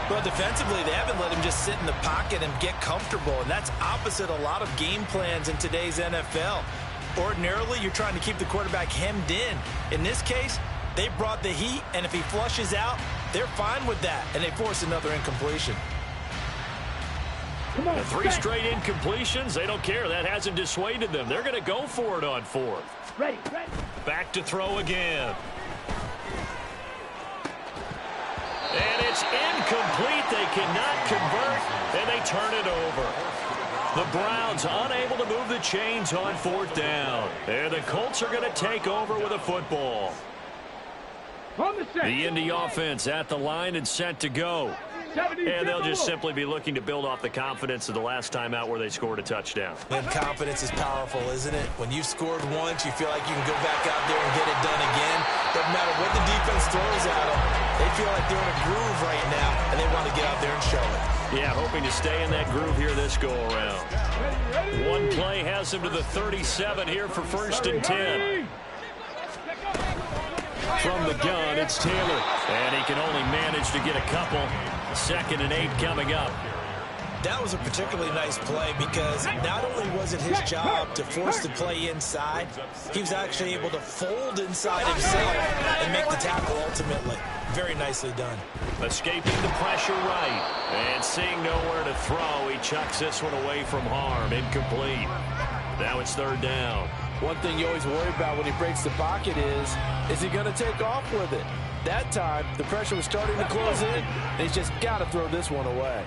Well, defensively, they haven't let him just sit in the pocket and get comfortable, and that's opposite a lot of game plans in today's NFL. Ordinarily, you're trying to keep the quarterback hemmed in. In this case, they brought the heat, and if he flushes out, they're fine with that, and they force another incompletion. The 3 straight incompletions, they don't care. That hasn't dissuaded them. They're going to go for it on 4th. Ready. Back to throw again. And it's incomplete. They cannot convert, and they turn it over. The Browns unable to move the chains on 4th down. And the Colts are going to take over with a football. The Indy offense at the line and set to go. And they'll just simply be looking to build off the confidence of the last time out where they scored a touchdown. And confidence is powerful, isn't it? When you've scored once, you feel like you can go back out there and get it done again. Doesn't matter what the defense throws at them. They feel like they're in a groove right now, and they want to get out there and show it. Yeah, hoping to stay in that groove here this go-around. One play has them to the 37 here for 1st and 10. From the gun, it's Taylor. And he can only manage to get a couple. 2nd and 8 coming up. That was a particularly nice play because not only was it his job to force the play inside, he was actually able to fold inside himself and make the tackle ultimately. Very nicely done. Escaping the pressure right. And seeing nowhere to throw, he chucks this one away from harm. Incomplete. Now it's 3rd down. One thing you always worry about when he breaks the pocket is he going to take off with it? That time, the pressure was starting to close in, and he's just got to throw this one away.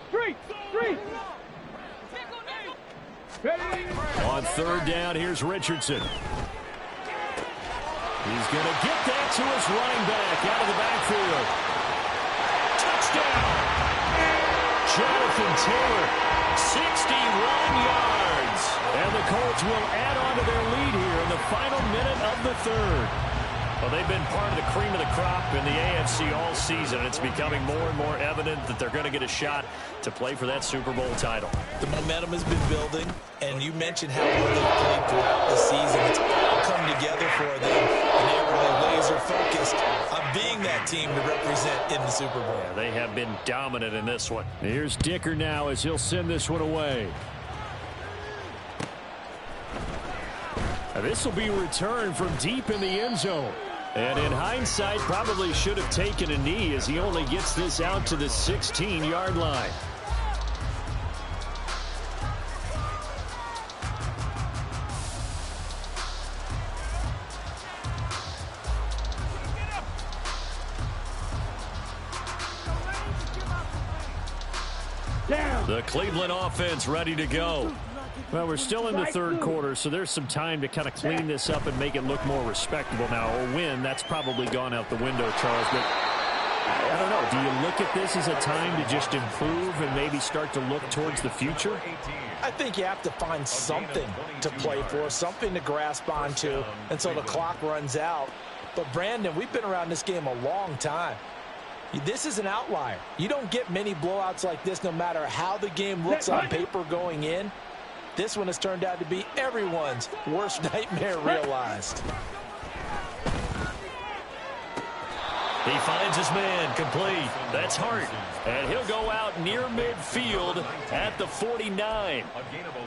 Street. On 3rd down, here's Richardson. He's going to get that to his running back out of the backfield. Touchdown! Jonathan Taylor, 61 yards. And the Colts will add on to their lead here in the final minute of the 3rd. Well, they've been part of the cream of the crop in the AFC all season. It's becoming more and more evident that they're going to get a shot to play for that Super Bowl title. The momentum has been building, and you mentioned how well they've played throughout the season. It's all come together for them, and they're really laser-focused on being that team to represent in the Super Bowl. Yeah, they have been dominant in this one. Here's Dicker now as he'll send this one away. This will be returned from deep in the end zone. And in hindsight, probably should have taken a knee as he only gets this out to the 16-yard line. The Cleveland offense ready to go. Well, we're still in the 3rd quarter, so there's some time to kind of clean this up and make it look more respectable now. A win, that's probably gone out the window, Charles. But I don't know. Do you look at this as a time to just improve and maybe start to look towards the future? I think you have to find something to play for, something to grasp onto until the clock runs out. But, Brandon, we've been around this game a long time. This is an outlier. You don't get many blowouts like this no matter how the game looks on paper going in. This one has turned out to be everyone's worst nightmare realized. He finds his man complete. That's Hart. And he'll go out near midfield at the 49.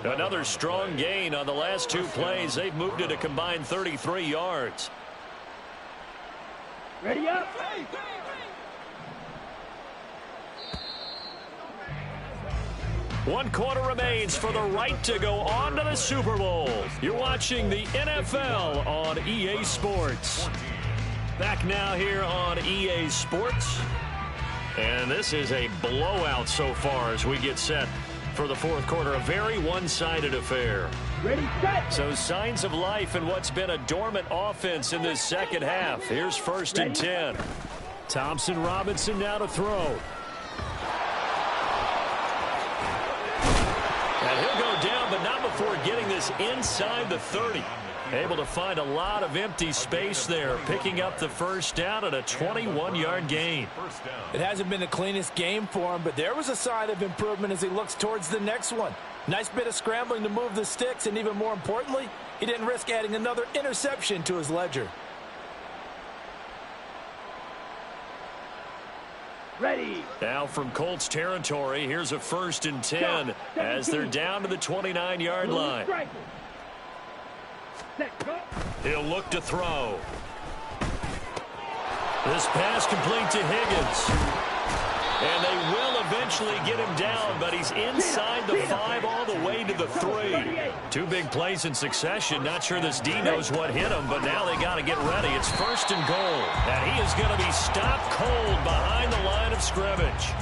Another strong gain on the last 2 plays. They've moved it a combined 33 yards. Ready up. 1 quarter remains for the right to go on to the Super Bowl. You're watching the NFL on EA Sports. Back now here on EA Sports. And this is a blowout so far as we get set for the 4th quarter. A very one-sided affair. Ready, set. So signs of life in what's been a dormant offense in this 2nd half. Here's 1st and 10. Thompson Robinson now to throw. And he'll go down, but not before getting this inside the 30. Able to find a lot of empty space there, picking up the 1st down at a 21-yard gain. It hasn't been the cleanest game for him, but there was a sign of improvement as he looks towards the next one. Nice bit of scrambling to move the sticks, and even more importantly, he didn't risk adding another interception to his ledger. Ready. Now from Colts territory, here's a 1st and 10 as they're down to the 29-yard line. He'll look to throw. This pass complete to Higgins. And they will eventually get him down, but he's inside the 5 all the way to the 3. 2 big plays in succession. Not sure this D knows what hit him, but now they got to get ready. It's 1st and goal, and he is going to be stopped cold behind the line of scrimmage.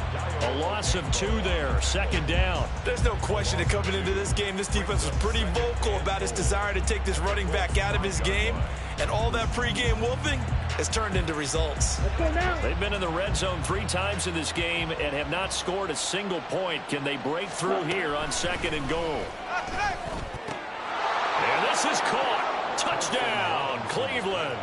A loss of 2 there, 2nd down. There's no question that coming into this game, this defense was pretty vocal about its desire to take this running back out of his game, and all that pregame wolfing has turned into results. They've been in the red zone 3 times in this game and have not scored a single point. Can they break through here on 2nd and goal? And this is caught. Touchdown, Cleveland.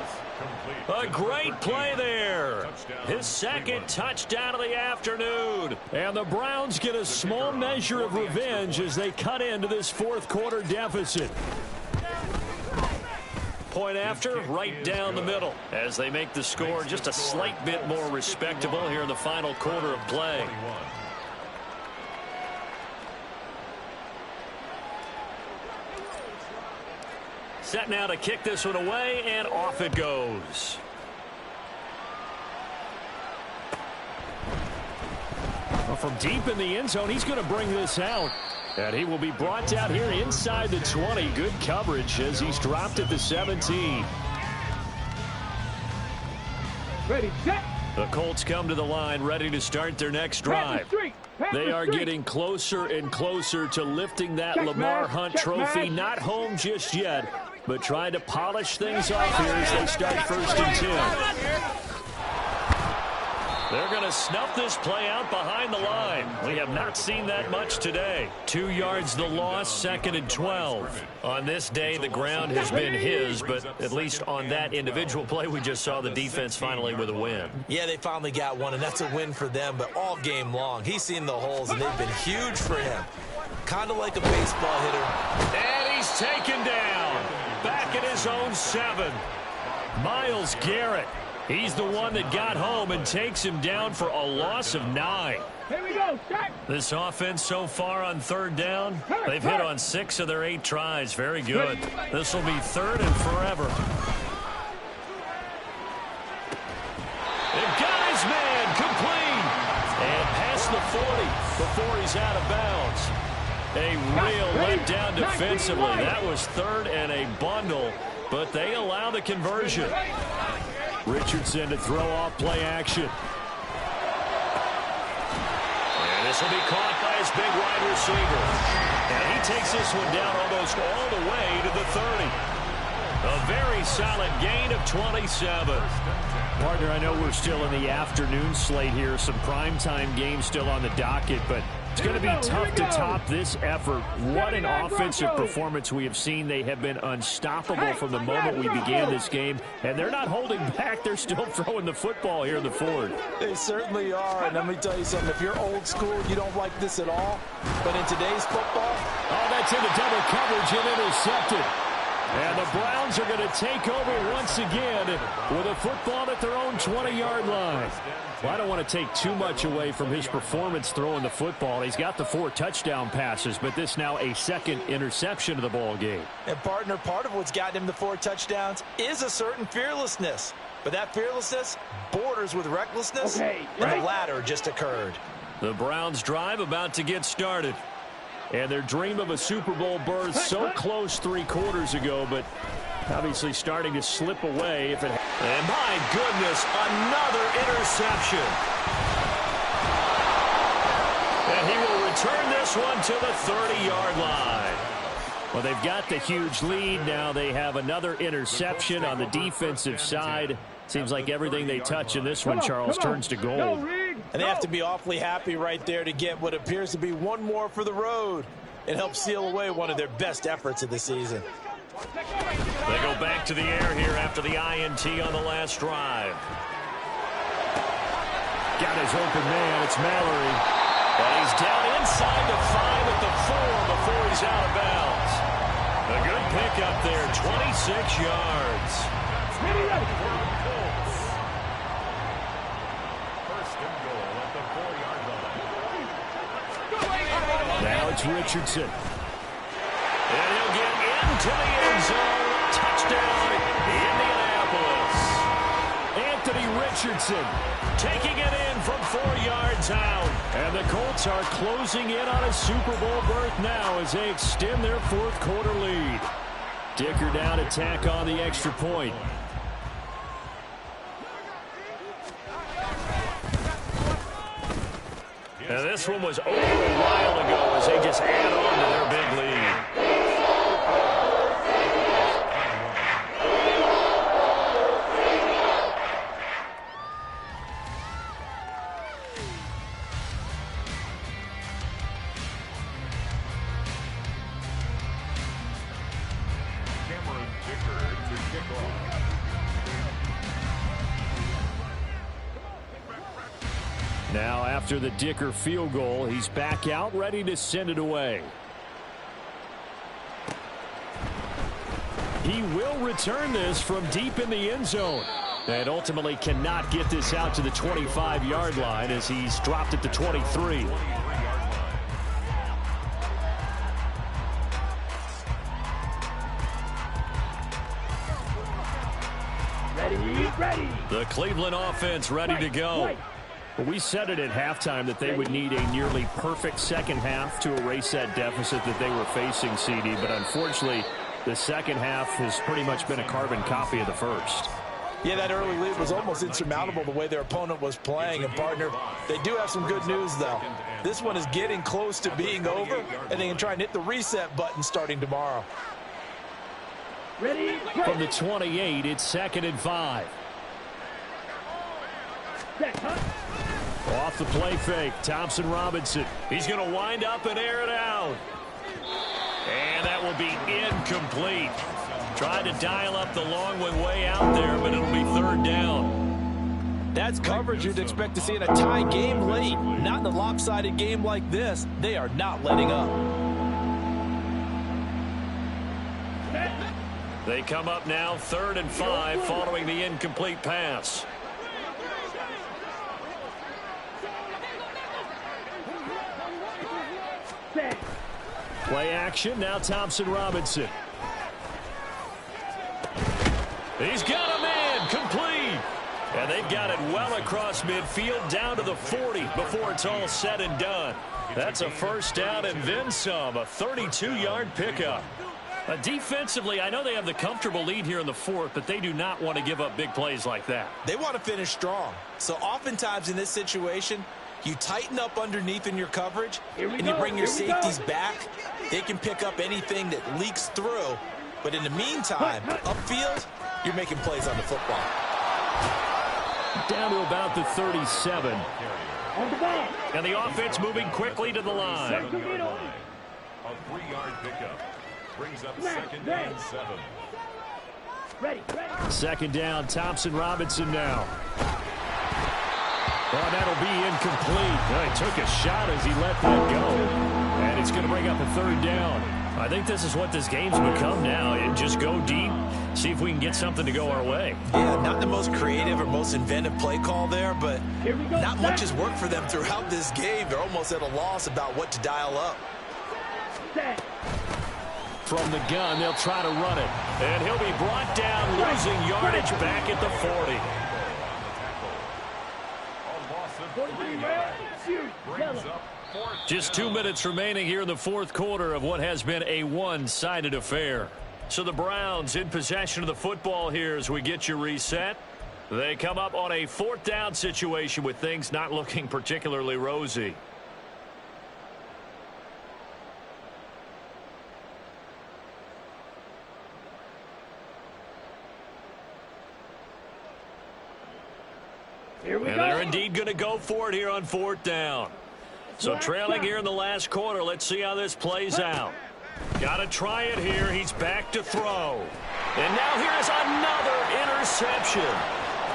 A great play there. His 2nd touchdown of the afternoon. And the Browns get a small measure of revenge as they cut into this 4th quarter deficit. Point after, right down the middle, as they make the score just a slight bit more respectable here in the final quarter of play. Set now to kick this one away, and off it goes. Well, from deep in the end zone, he's going to bring this out. And he will be brought down here inside the 20. Good coverage as he's dropped at the 17. Ready, set. The Colts come to the line, ready to start their next drive. They are getting closer and closer to lifting that Lamar Hunt trophy. Not home just yet, but trying to polish things off here as they start 1st and 10. They're going to snuff this play out behind the line. We have not seen that much today. 2 yards the loss, 2nd and 12. On this day, the ground has been his, but at least on that individual play, we just saw the defense finally with a win. Yeah, they finally got one, and that's a win for them, but all game long, he's seen the holes, and they've been huge for him. Kind of like a baseball hitter. And he's taken down. Back at his own 7. Myles Garrett. He's the one that got home and takes him down for a loss of 9. Here we go, start. This offense so far on 3rd down, they've hit on 6 of their 8 tries. Very good. This will be 3rd and forever. They've got his man complete. And past the 40 before he's out of bounds. A real letdown defensively. That was 3rd and a bundle, but they allow the conversion. Richardson to throw off play action. And this will be caught by his big wide receiver. And he takes this one down almost all the way to the 30. A very solid gain of 27. Partner, I know we're still in the afternoon slate here. Some primetime games still on the docket, but it's going to be tough to top this effort. What an offensive performance we have seen. They have been unstoppable from the moment we began this game, and they're not holding back. They're still throwing the football here in the 4th. They certainly are, and let me tell you something. If you're old school, you don't like this at all. But in today's football, oh, that's into double coverage and intercepted. And the Browns are going to take over once again with a football at their own 20-yard line. Well, I don't want to take too much away from his performance throwing the football. He's got the 4 touchdown passes, but this now a 2nd interception of the ball game. And partner, part of what's gotten him the 4 touchdowns is a certain fearlessness. But that fearlessness borders with recklessness, and the latter just occurred. The Browns drive about to get started. And their dream of a Super Bowl berth so close 3 quarters ago, but obviously starting to slip away. And my goodness, another interception. And he will return this one to the 30-yard line. Well, they've got the huge lead. Now they have another interception on the defensive side. Seems like everything they touch in this one, Charles, turns to gold. And they have to be awfully happy right there to get what appears to be one more for the road. It helps seal away one of their best efforts of the season. They go back to the air here after the INT on the last drive. Got his open man. It's Mallory. And he's down inside the 5 at the 4 before he's out of bounds. A good pickup there, 26 yards. Now it's Richardson. And he'll get into the end zone. Touchdown, Indianapolis. Anthony Richardson taking it in from 4 yards out. And the Colts are closing in on a Super Bowl berth now as they extend their fourth quarter lead. Dicker down to tack on the extra point. And this one was over a while ago as they just add on to their big lead. Now, after the Dicker field goal, he's back out, ready to send it away. He will return this from deep in the end zone. And ultimately cannot get this out to the 25-yard line as he's dropped it to 23. Ready. The Cleveland offense ready to go. We said it at halftime that they would need a nearly perfect second half to erase that deficit that they were facing, CD. But unfortunately, the second half has pretty much been a carbon copy of the first. Yeah, that early lead was almost insurmountable the way their opponent was playing. And, partner, they do have some good news, though. This one is getting close to being over, and they can try and hit the reset button starting tomorrow. Ready. From the 28, it's 2nd and 5. Off the play fake, Thompson Robinson. He's going to wind up and air it out. And that will be incomplete. Tried to dial up the long one way out there, but it'll be 3rd down. That's coverage you'd expect to see in a tie game late. Not in a lopsided game like this. They are not letting up. They come up now 3rd and 5 following the incomplete pass. Play action, now Thompson Robinson. He's got a man, complete. And they've got it well across midfield down to the 40 before it's all said and done. That's a 1st down and then some, a 32-yard pickup. Defensively, I know they have the comfortable lead here in the 4th, but they do not want to give up big plays like that. They want to finish strong. So oftentimes in this situation, you tighten up underneath in your coverage, and you bring your safeties back. They can pick up anything that leaks through. But in the meantime, upfield, you're making plays on the football. Down to about the 37. And the offense moving quickly to the line. A 3-yard pickup. Brings up 2nd and 7. Ready. 2nd down, Thompson Robinson now. Oh, that'll be incomplete. Well, he took a shot as he let that go. And it's going to bring up a 3rd down. I think this is what this game's become now. Just go deep, see if we can get something to go our way. Yeah, not the most creative or most inventive play call there, but not much has worked for them throughout this game. They're almost at a loss about what to dial up. From the gun, they'll try to run it. And he'll be brought down, losing yardage back at the 40. Just 2 minutes remaining here in the 4th quarter of what has been a one-sided affair. So the Browns in possession of the football here as we get you reset. They come up on a 4th down situation with things not looking particularly rosy. And they're indeed going to go for it here on 4th down. So trailing here in the last quarter. Let's see how this plays out. Got to try it here. He's back to throw. And now here's another interception.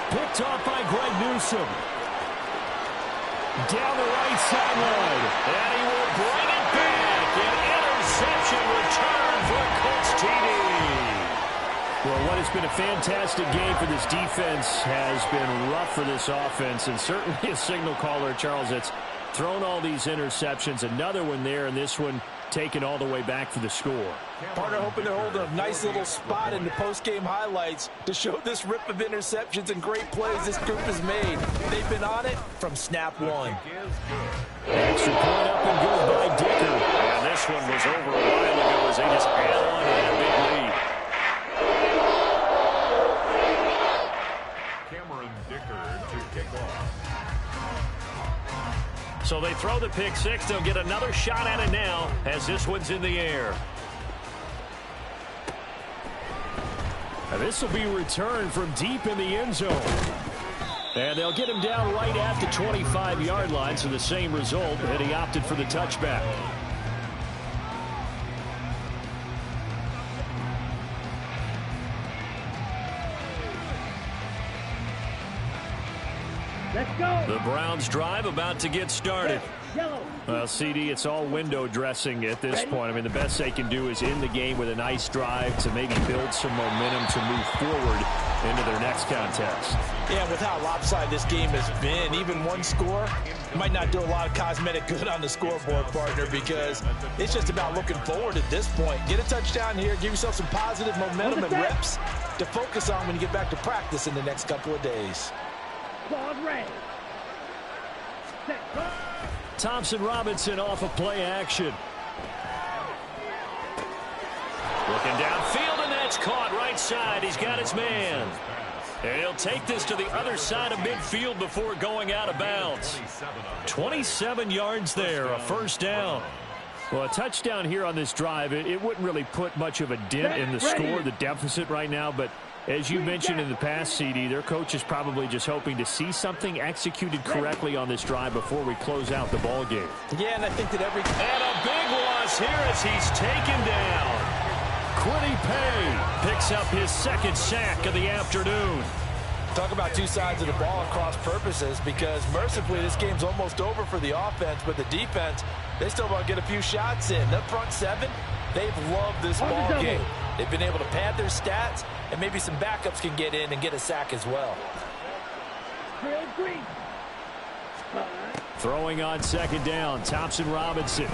Picked off by Greg Newsome. Down the right sideline. And he will bring it back. An interception return for Colts TD. Well, what has been a fantastic game for this defense has been rough for this offense. And certainly a signal caller, Charles, that's thrown all these interceptions. Another one there, and this one taken all the way back for the score. Partner hoping to hold a nice little spot in the post-game highlights to show this rip of interceptions and great plays this group has made. They've been on it from snap one. they throw the pick six. They'll get another shot at it now as this one's in the air. And this will be returned from deep in the end zone. And they'll get him down right at the 25-yard line, so the same result, and he opted for the touchback. Let's go. The Browns drive about to get started. Yellow. Well, CD, it's all window dressing at this point. I mean, the best they can do is end the game with a nice drive to maybe build some momentum to move forward into their next contest. Yeah, with how lopsided this game has been, even one score might not do a lot of cosmetic good on the scoreboard, partner, because it's just about looking forward at this point. Get a touchdown here, give yourself some positive momentum and reps to focus on when you get back to practice in the next couple of days. Claude Ray. Set. Thompson Robinson off of play action. Looking downfield, and that's caught right side. He's got his man. And he'll take this to the other side of midfield before going out of bounds. 27 yards there, a first down. Well, a touchdown here on this drive, it wouldn't really put much of a dent in the score, the deficit right now, but as you mentioned in the past, CD, their coach is probably just hoping to see something executed correctly on this drive before we close out the ball game. Yeah, and I think that every... And a big loss here as he's taken down. Quiddy Pay picks up his second sack of the afternoon. Talk about two sides of the ball at cross purposes, because mercifully this game's almost over for the offense, but the defense, they still want to get a few shots in. That front seven, they've loved this ball game. They've been able to pad their stats, and maybe some backups can get in and get a sack as well. Throwing on second down, Thompson Robinson.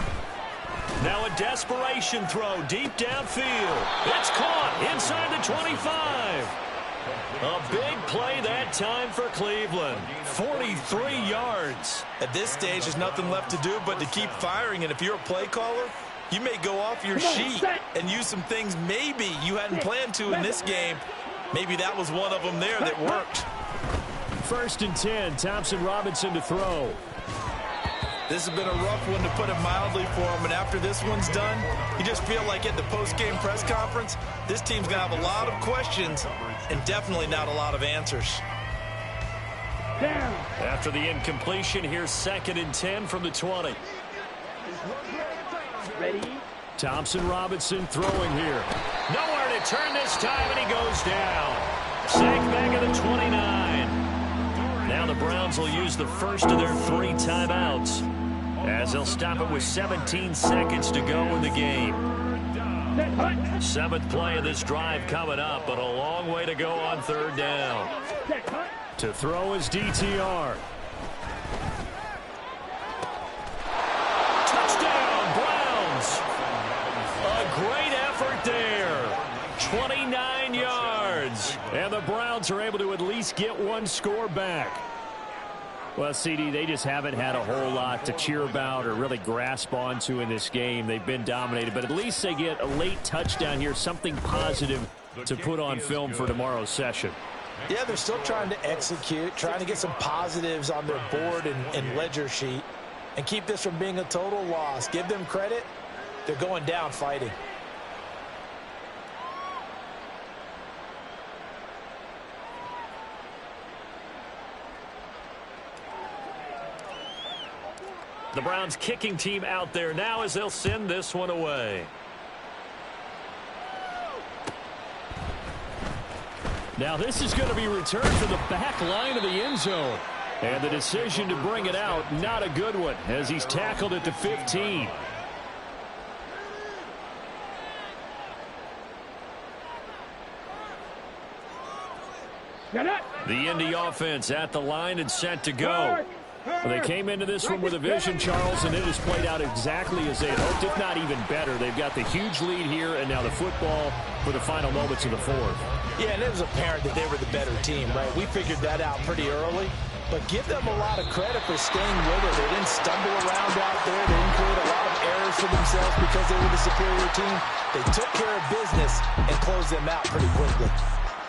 Now a desperation throw deep downfield. It's caught inside the 25. A big play that time for Cleveland. 43 yards. At this stage, there's nothing left to do but to keep firing, and if you're a play caller, you may go off your sheet and use some things maybe you hadn't planned to in this game. Maybe that was one of them there that worked. 1st and 10, Thompson Robinson to throw. This has been a rough one, to put it mildly, for him. And after this one's done, you just feel like at the post-game press conference, this team's going to have a lot of questions and definitely not a lot of answers. Down. After the incompletion, here's 2nd and 10 from the 20. Ready? Thompson Robinson throwing here. Nowhere to turn this time, and he goes down. Sacked back at the 29. Now the Browns will use the first of their 3 timeouts, as they'll stop it with 17 seconds to go in the game. 7th play of this drive coming up, but a long way to go on 3rd down. To throw is DTR. Touchdown, Browns. A great effort there. 29 yards. And the Browns are able to at least get one score back. Well, CD, they just haven't had a whole lot to cheer about or really grasp onto in this game. They've been dominated, but at least they get a late touchdown here, something positive to put on film for tomorrow's session. Yeah, they're still trying to execute, trying to get some positives on their board and ledger sheet, and keep this from being a total loss. Give them credit. They're going down fighting. The Browns kicking team out there now as they'll send this one away. Now this is going to be returned to the back line of the end zone. And the decision to bring it out, not a good one, as he's tackled at the 15. The Indy offense at the line and set to go. Well, they came into this one with a vision, Charles, and it has played out exactly as they had hoped, if not even better. They've got the huge lead here, and now the football for the final moments of the 4th. Yeah, and it was apparent that they were the better team, right? We figured that out pretty early, but give them a lot of credit for staying with it. They didn't stumble around out there. They didn't create a lot of errors for themselves because they were the superior team. They took care of business and closed them out pretty quickly.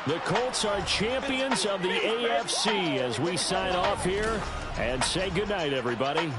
The Colts are champions of the AFC as we sign off here and say goodnight, everybody.